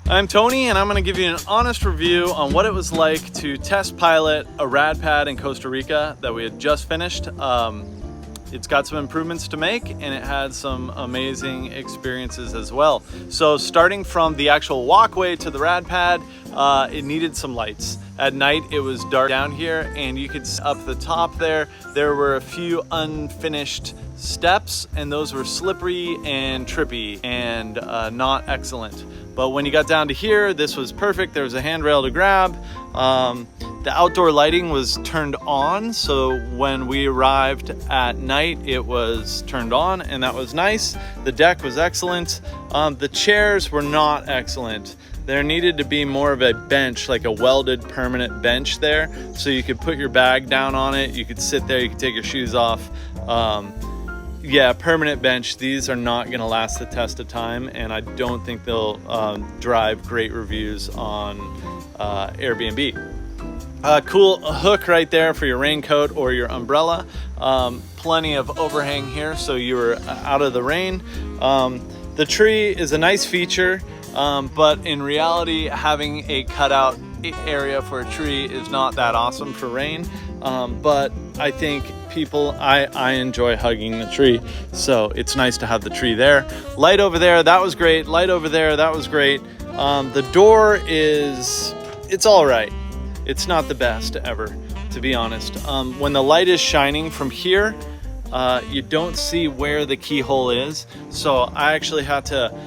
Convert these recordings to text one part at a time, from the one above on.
I'm Tony, and I'm going to give you an honest review on what it was like to test pilot a Rad Pad in Costa Rica that we had just finished. It's got some improvements to make, and it had some amazing experiences as well. So starting from the actual walkway to the Rad Pad, it needed some lights. At night it was dark down here, and you could see up the top there were a few unfinished steps, and those were slippery and trippy and not excellent. But when you got down to here, this was perfect. There was a handrail to grab. The outdoor lighting was turned on, so when we arrived at night, it was turned on, and that was nice. The deck was excellent. The chairs were not excellent. There needed to be more of a bench, like a welded permanent bench there, so you could put your bag down on it, you could sit there, you could take your shoes off. Yeah, permanent bench. These are not going to last the test of time, and I don't think they'll drive great reviews on Airbnb. Cool hook right there for your raincoat or your umbrella. Plenty of overhang here, so you were out of the rain. The tree is a nice feature, but in reality, having a cutout area for a tree is not that awesome for rain. But I think I enjoy hugging the tree, so it's nice to have the tree there. Light over there, that was great. Light over there, that was great. The door it's all right. It's not the best ever, to be honest. When the light is shining from here, you don't see where the keyhole is. So I actually had to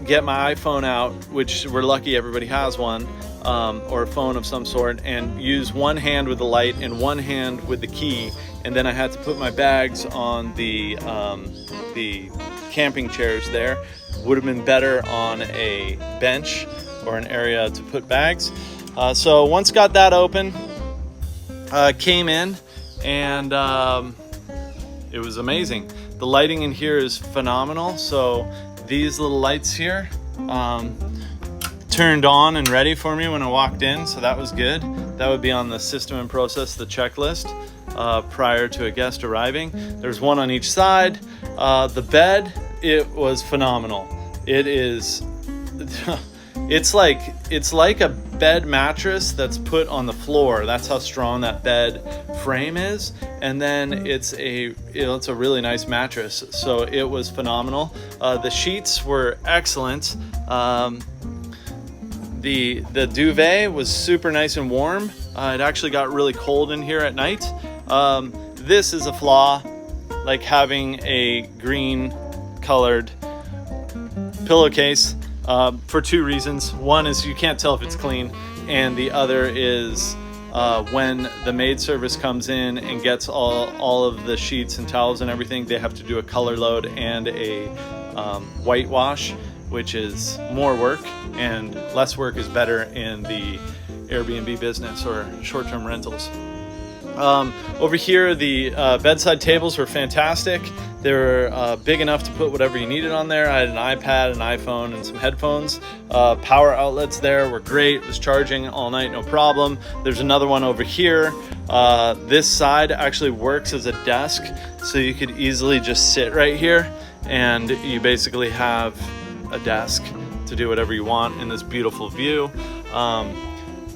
get my iPhone out, which we're lucky everybody has one, or a phone of some sort, and use one hand with the light and one hand with the key. And then I had to put my bags on the camping chairs there. Would have been better on a bench or an area to put bags. So once got that open, came in, and it was amazing. The lighting in here is phenomenal. So these little lights here turned on and ready for me when I walked in, so that was good. That would be on the system and process, the checklist, prior to a guest arriving. There's one on each side. The bed, it was phenomenal. It is it's like a bed mattress that's put on the floor. That's how strong that bed frame is. And then it's a really nice mattress. So it was phenomenal. The sheets were excellent. The duvet was super nice and warm. It actually got really cold in here at night. This is a flaw, like having a green colored pillowcase, for two reasons. One is you can't tell if it's clean, and the other is when the maid service comes in and gets all of the sheets and towels and everything, they have to do a color load and a whitewash, which is more work, and less work is better in the Airbnb business or short-term rentals. Over here, the bedside tables were fantastic. They were big enough to put whatever you needed on there. I had an iPad, an iPhone, and some headphones. Power outlets there were great. It was charging all night, no problem. There's another one over here. This side actually works as a desk, so you could easily just sit right here, and you basically have a desk to do whatever you want in this beautiful view.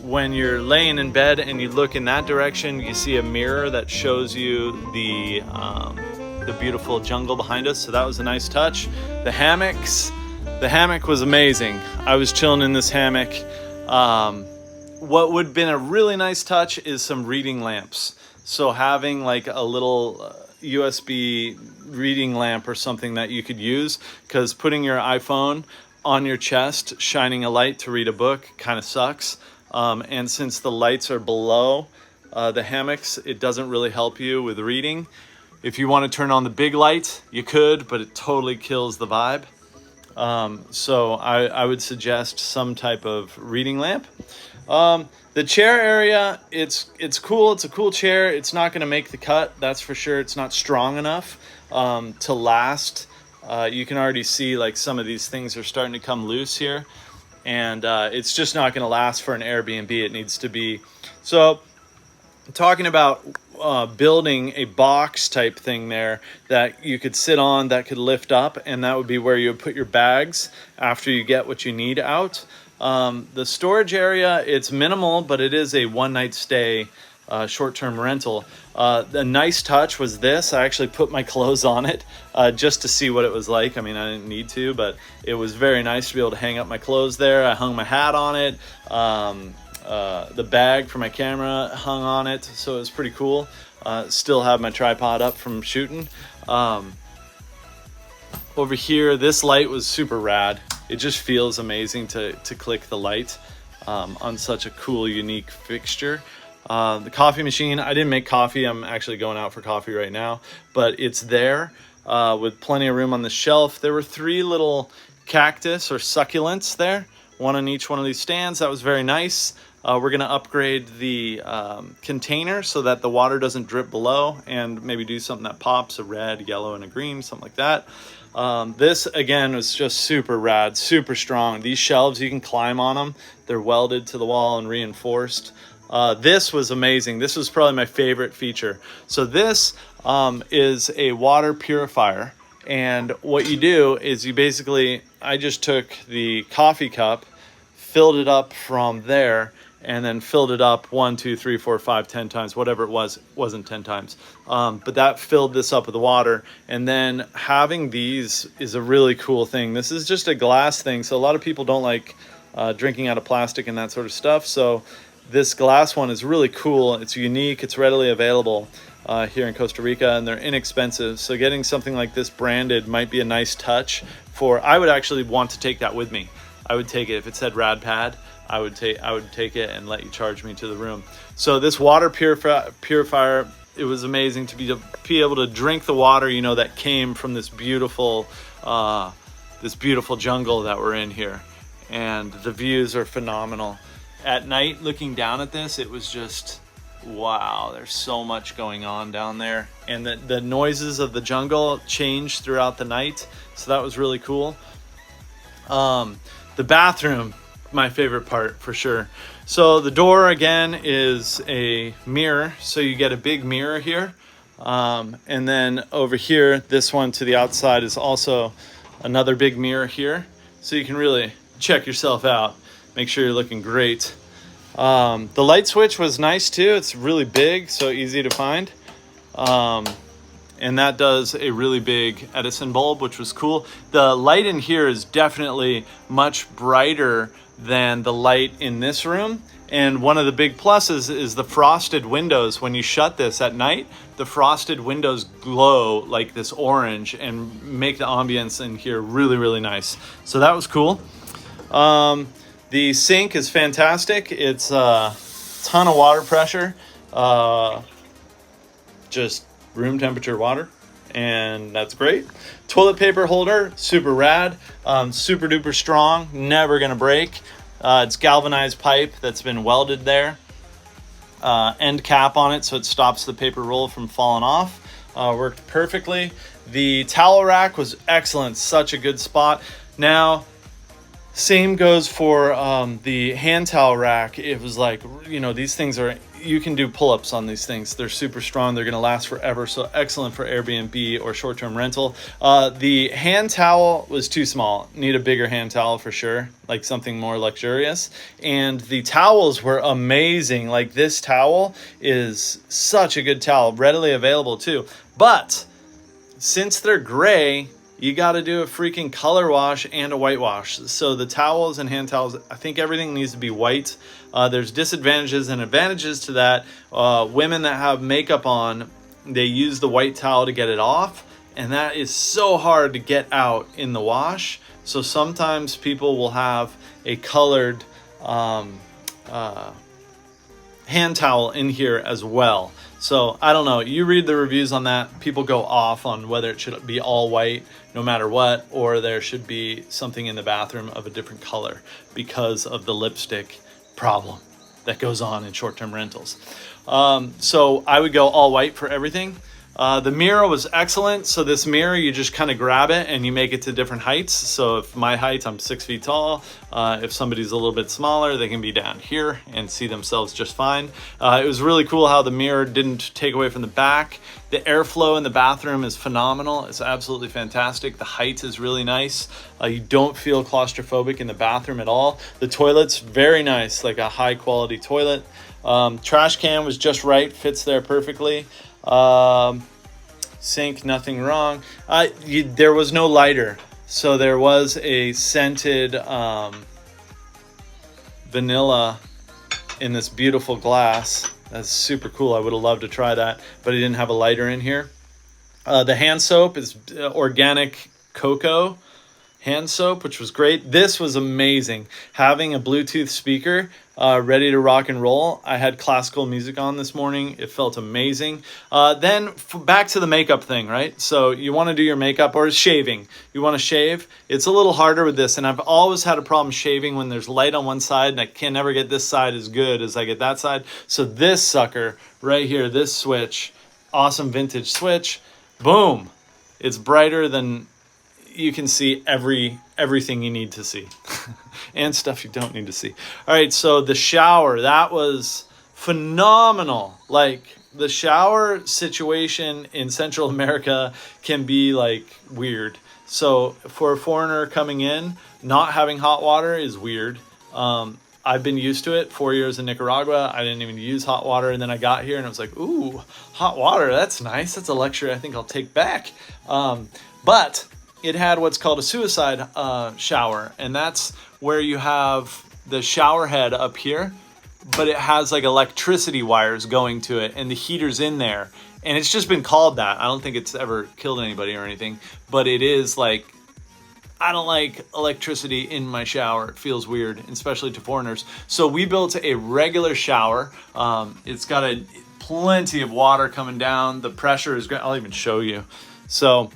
When you're laying in bed and you look in that direction, you see a mirror that shows you the beautiful jungle behind us. So that was a nice touch. The hammock was amazing. I was chilling in this hammock. What would have been a really nice touch is some reading lamps. So having like a little USB reading lamp or something that you could use, because putting your iPhone on your chest, shining a light to read a book kind of sucks. And since the lights are below the hammocks, it doesn't really help you with reading. If you want to turn on the big light, you could, but it totally kills the vibe. So I would suggest some type of reading lamp. The chair area, it's cool. It's a cool chair. It's not going to make the cut, that's for sure. It's not strong enough to last. You can already see like some of these things are starting to come loose here. And it's just not going to last for an Airbnb. It needs to be. So talking about building a box type thing there that you could sit on, that could lift up, and that would be where you would put your bags after you get what you need out. The storage area, it's minimal, but it is a one-night stay, short-term rental. The nice touch was this. I actually put my clothes on it just to see what it was like. I mean, I didn't need to, but it was very nice to be able to hang up my clothes there. I hung my hat on it. The bag for my camera hung on it, so it was pretty cool. Still have my tripod up from shooting. Over here, this light was super rad. It just feels amazing to click the light on such a cool, unique fixture. The coffee machine, I didn't make coffee. I'm actually going out for coffee right now, but it's there with plenty of room on the shelf. There were 3 little cactus or succulents there, one on each one of these stands. That was very nice. We're gonna upgrade the container so that the water doesn't drip below, and maybe do something that pops, a red, yellow, and a green, something like that. This again was just super rad, super strong. These shelves, you can climb on them. They're welded to the wall and reinforced. This was amazing. This was probably my favorite feature. So this is a water purifier, and what you do is you basically, I just took the coffee cup, filled it up from there, and then filled it up 1, 2, 3, 4, 5, 10 times, whatever it was. It wasn't 10 times, but that filled this up with the water. And then having these is a really cool thing. This is just a glass thing, so a lot of people don't like drinking out of plastic and that sort of stuff. So this glass one is really cool. It's unique. It's readily available here in Costa Rica, and they're inexpensive. So getting something like this branded might be a nice touch. I would actually want to take that with me. I would take it if it said Rad Pad. I would take it and let you charge me to the room. So this water purifier, it was amazing to be able to drink the water, you know, that came from this beautiful jungle that we're in here, and the views are phenomenal. At night, looking down at this, it was just wow. There's so much going on down there, and the noises of the jungle changed throughout the night, so that was really cool. The bathroom, my favorite part for sure. So the door again is a mirror, so you get a big mirror here, and then over here, this one to the outside is also another big mirror here, so you can really check yourself out, make sure you're looking great. The light switch was nice too. It's really big, so easy to find. And that does a really big Edison bulb, which was cool. The light in here is definitely much brighter than the light in this room. And one of the big pluses is the frosted windows. When you shut this at night, the frosted windows glow like this orange and make the ambience in here really, really nice. So that was cool. The sink is fantastic. It's a ton of water pressure, just room temperature water, and that's great. Toilet paper holder, super rad, super duper strong, never gonna break. It's galvanized pipe that's been welded there, end cap on it, so it stops the paper roll from falling off. Worked perfectly. The towel rack was excellent, such a good spot. Now, same goes for the hand towel rack. It was like, you know, these things are, you can do pull-ups on these things. They're super strong. They're going to last forever. So excellent for Airbnb or short-term rental. The hand towel was too small. Need a bigger hand towel for sure, like something more luxurious. And the towels were amazing. Like this towel is such a good towel, readily available too. But since they're gray, you got to do a freaking color wash and a white wash. So the towels and hand towels, I think everything needs to be white. There's disadvantages and advantages to that. Women that have makeup on, they use the white towel to get it off, and that is so hard to get out in the wash. So sometimes people will have a colored hand towel in here as well. So I don't know, you read the reviews on that. People go off on whether it should be all white no matter what, or there should be something in the bathroom of a different color because of the lipstick problem that goes on in short-term rentals. So I would go all white for everything. The mirror was excellent. So this mirror, you just kind of grab it and you make it to different heights. So if my height, I'm 6 feet tall. If somebody's a little bit smaller, they can be down here and see themselves just fine. It was really cool how the mirror didn't take away from the back. The airflow in the bathroom is phenomenal. It's absolutely fantastic. The height is really nice. You don't feel claustrophobic in the bathroom at all. The toilet's very nice, like a high quality toilet. Trash can was just right, fits there perfectly. Sink, nothing wrong. There was no lighter, so there was a scented vanilla in this beautiful glass. That's super cool. I would have loved to try that, but I didn't have a lighter in here. The hand soap is organic cocoa hand soap, which was great. This was amazing. Having a Bluetooth speaker ready to rock and roll. I had classical music on this morning. It felt amazing. Then back to the makeup thing, right? So you want to do your makeup or shaving. You want to shave. It's a little harder with this. And I've always had a problem shaving when there's light on one side and I can never get this side as good as I get that side. So this sucker right here, this switch, awesome vintage switch. Boom. It's brighter than you can see everything you need to see and stuff you don't need to see. All right, so the shower, that was phenomenal. Like the shower situation in Central America can be like weird. So for a foreigner coming in, not having hot water is weird. I've been used to it. 4 years in Nicaragua, I didn't even use hot water. And then I got here and I was like, ooh, hot water, that's nice. That's a luxury I think I'll take back. But it had what's called a suicide shower. And that's where you have the shower head up here, but it has like electricity wires going to it and the heater's in there. And it's just been called that. I don't think it's ever killed anybody or anything, but it is like, I don't like electricity in my shower. It feels weird, especially to foreigners. So we built a regular shower. It's got plenty of water coming down. The pressure is great. I'll even show you. So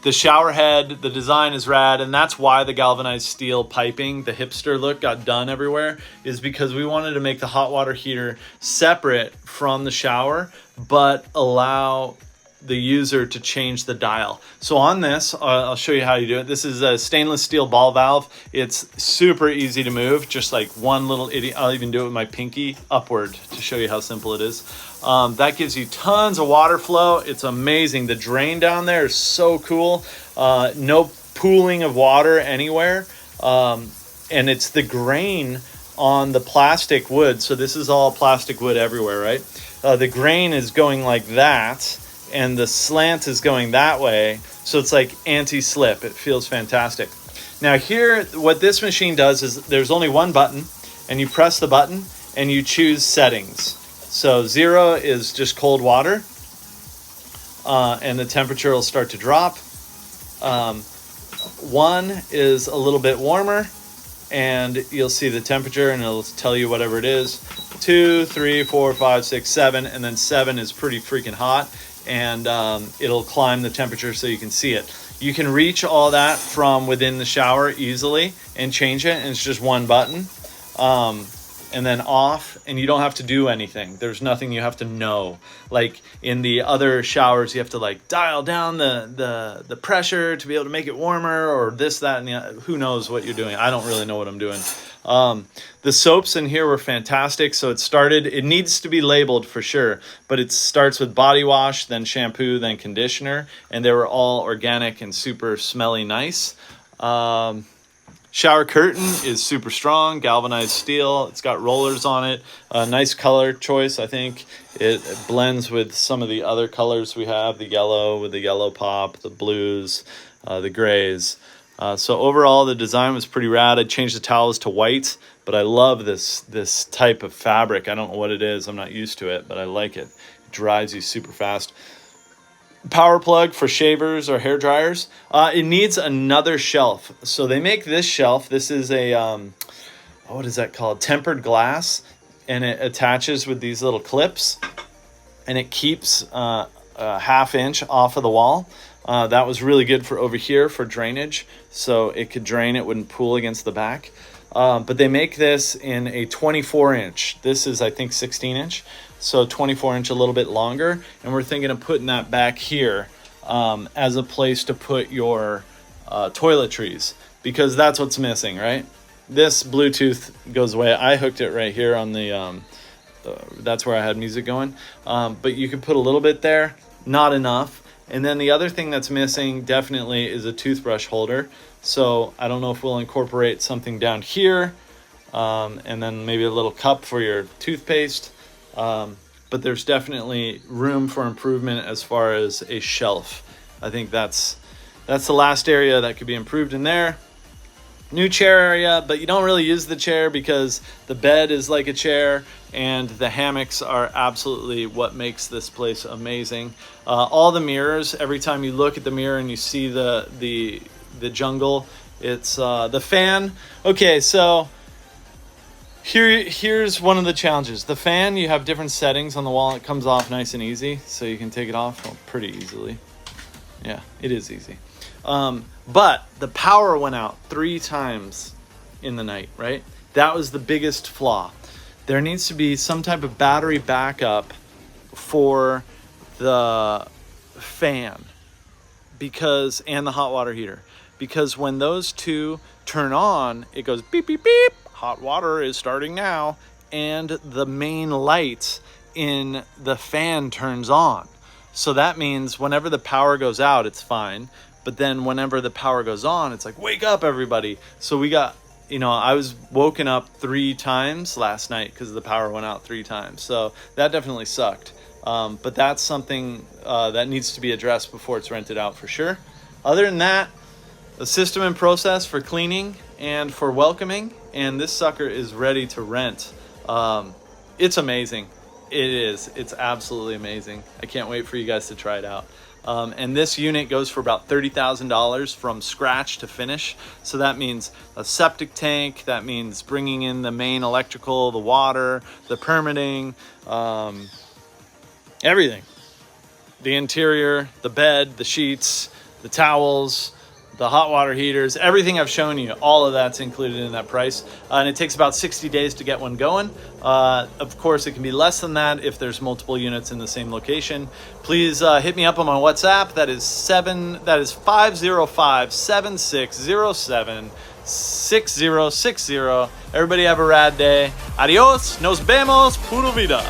the shower head, the design is rad, and that's why the galvanized steel piping, the hipster look, got done everywhere, is because we wanted to make the hot water heater separate from the shower, but allow the user to change the dial. So on this, I'll show you how you do it. This is a stainless steel ball valve. It's super easy to move, just like one little idiot. I'll even do it with my pinky upward to show you how simple it is. That gives you tons of water flow. It's amazing. The drain down there is so cool. No pooling of water anywhere. And it's the grain on the plastic wood. So this is all plastic wood everywhere, right? The grain is going like that, and the slant is going that way. So it's like anti-slip. It feels fantastic. Now here, what this machine does is there's only one button, and you press the button and you choose settings. So 0 is just cold water, and the temperature will start to drop. 1 is a little bit warmer, and you'll see the temperature and it'll tell you whatever it is. 2, 3, 4, 5, 6, 7, and then 7 is pretty freaking hot, and it'll climb the temperature so you can see it. You can reach all that from within the shower easily and change it, and it's just one button. And then off, and you don't have to do anything. There's nothing you have to know. Like in the other showers, you have to like dial down the pressure to be able to make it warmer, or this, that, and who knows what you're doing. I don't really know what I'm doing. The soaps in here were fantastic. So it needs to be labeled for sure, but it starts with body wash, then shampoo, then conditioner, and they were all organic and super smelly nice. Shower curtain is super strong, galvanized steel. It's got rollers on it. Nice color choice, I think. It blends with some of the other colors we have, the yellow with the yellow pop, the blues, the grays. So overall, the design was pretty rad. I changed the towels to white, but I love this type of fabric. I don't know what it is. I'm not used to it, but I like it. It dries you super fast. Power plug for shavers or hair dryers. It needs another shelf. So they make this shelf. This is a, what is that called? Tempered glass. And it attaches with these little clips. And it keeps a ½ inch off of the wall. That was really good for over here for drainage. So it could drain, it wouldn't pool against the back. But they make this in a 24 inch. This is, I think, 16 inch. so 24-inch, a little bit longer, and we're thinking of putting that back here as a place to put your toiletries, because that's what's missing, right? This Bluetooth goes away. I hooked it right here on the that's where I had music going, but you could put a little bit there, not enough. And then the other thing that's missing definitely is a toothbrush holder. So I don't know if we'll incorporate something down here, and then maybe a little cup for your toothpaste. But there's definitely room for improvement as far as a shelf. I think that's the last area that could be improved in there. New chair area, but you don't really use the chair because the bed is like a chair, and the hammocks are absolutely what makes this place amazing. All the mirrors, every time you look at the mirror and you see the jungle, it's the fan. Okay, so here's one of the challenges. The fan, you have different settings on the wall. It comes off nice and easy, so you can take it off pretty easily. Yeah, it is easy. But the power went out 3 times in the night, right? That was the biggest flaw. There needs to be some type of battery backup for the fan and the hot water heater, because when those two turn on, it goes beep, beep, beep. Hot water is starting now. And the main light in the fan turns on. So that means whenever the power goes out, it's fine. But then whenever the power goes on, it's like, wake up, everybody. So we got, I was woken up 3 times last night because the power went out 3 times. So that definitely sucked. But that's something that needs to be addressed before it's rented out for sure. Other than that, the system and process for cleaning and for welcoming, and this sucker is ready to rent. It's amazing. It is. It's absolutely amazing. I can't wait for you guys to try it out. And this unit goes for about $30,000 from scratch to finish. So that means a septic tank. That means bringing in the main electrical, the water, the permitting, everything. The interior, the bed, the sheets, the towels, the hot water heaters, everything I've shown you, all of that's included in that price. And it takes about 60 days to get one going. Of course, it can be less than that if there's multiple units in the same location. Please hit me up on my WhatsApp. That is 505-7607-6060. Everybody have a rad day. Adios, nos vemos, puro vida.